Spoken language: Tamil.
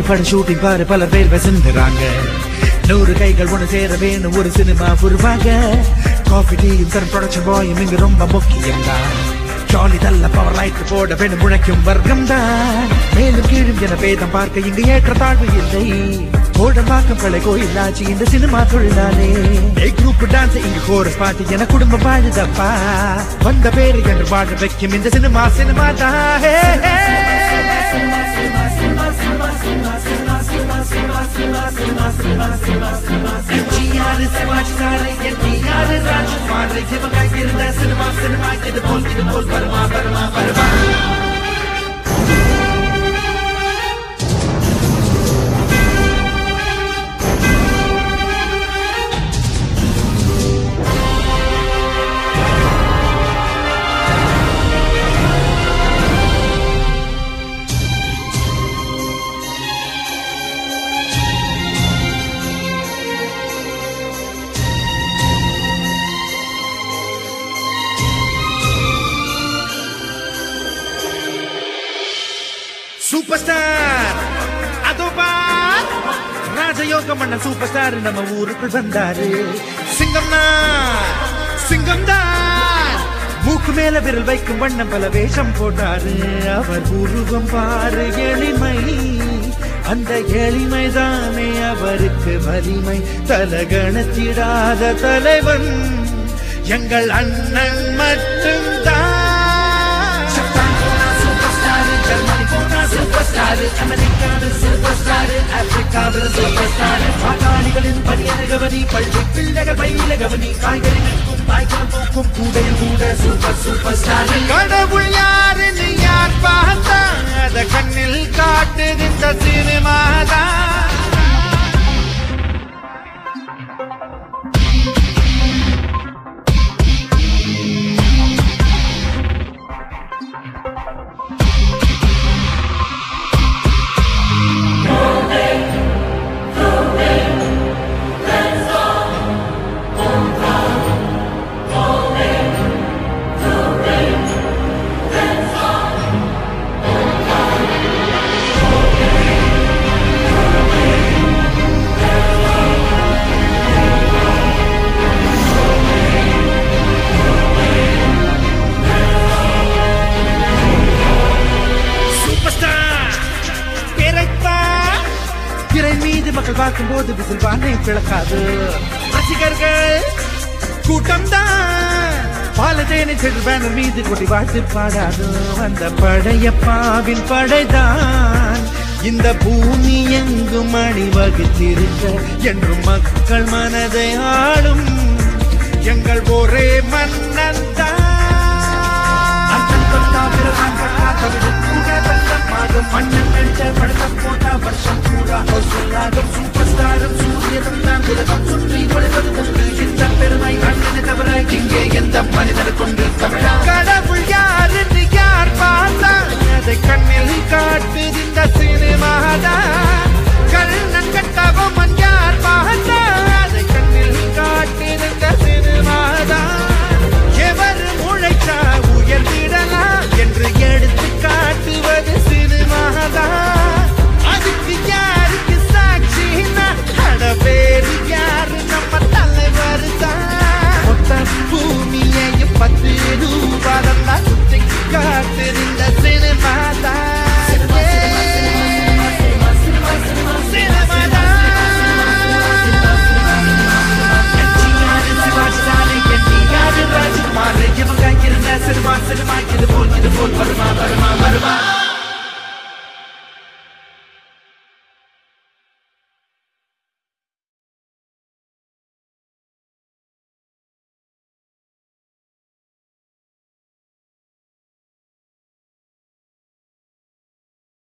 பட ஷூட்டிங் பாரு பல பேர் வசந்துறாங்க 100 கைகள் ஒன்று சேர வேணும் ஒரு சினிமா உருவாக காஃபி டீயும் தரும் ப்ரொடக்ஷன் பாயும் இங்கு ரொம்ப முக்கியம் தான் ஜாலி தள்ள பவர் லைட் போட வேணும் முழைக்கும் வர்க்கம் தான் மேலும் கீழும் என பேதம் பார்க்க இங்கு ஏற்ற தாழ்வு இல்லை கோடம்பாக்கம் பழை கோயிலாச்சு இந்த சினிமா தொழிலாளே குரூப் டான்ஸ் இங்கு கோரஸ் பாட்டு என குடும்பம் வாழுதப்பா வந்த பேரு என்று வாழ வைக்கும் இந்த சினிமா சினிமா தான் சூப்பர் ஸ்டார் அதோபார் ராஜயோகம் பண்ண சூப்பர் ஸ்டார் நம்ம ஊருக்குள் வந்தாரு சிங்கம் தான் மூக்கு மேல விரல் வைக்கும் வண்ணம் பல வேஷம் போட்டாரு அவர் உருவம் பாரு எளிமை அந்த எளிமைதானே அவருக்கு வலிமை தலகணத்திடாத தலைவன் எங்கள் அண்ணன் மட்டும்தான் அமெரிக்காவில் சூப்பர் ஸ்டார் ஆப்பிரிக்காவில் சூப்பர் ஸ்டார் பாட்டாளிகளின் பணியன கவனி பள்ளி பிள்ளைகள் பயில கவனி காய்கறிகளுக்கும் தாய்க்குளம் போக்கும் கூடையில் கூட சூப்பர் ஸ்டார் கடவுள் யாருன்னு யார் பார்த்தா அத கண்ணில் காட்டுது இந்த சினிமாதான் மக்கள் பார்க்கும் போது விசில் வானை பிளக்காது ரசிகர்கள் கூட்டம் தான் பாலதேனை சென்று பேனர் மீது கொடி வாழ்த்து பாடாது அந்த படையப்பாவின் படைதான் இந்த பூமி எங்கும் அணிவகுத்திருக்க என்றும் மக்கள் மனதை ஆளும் எங்கள் ஒரே மன்னன் தான் மன்னன் நடிச்ச படத்தை போட்டா வருஷம் கூட சூப்பர் ஸ்டாரும் சூரியனும் தான் திலகம் சுற்றி ஒளிவது இந்த பெருமை அண்ணனை தவிர இங்கே எந்த மனிதனை கொண்டு தமிழா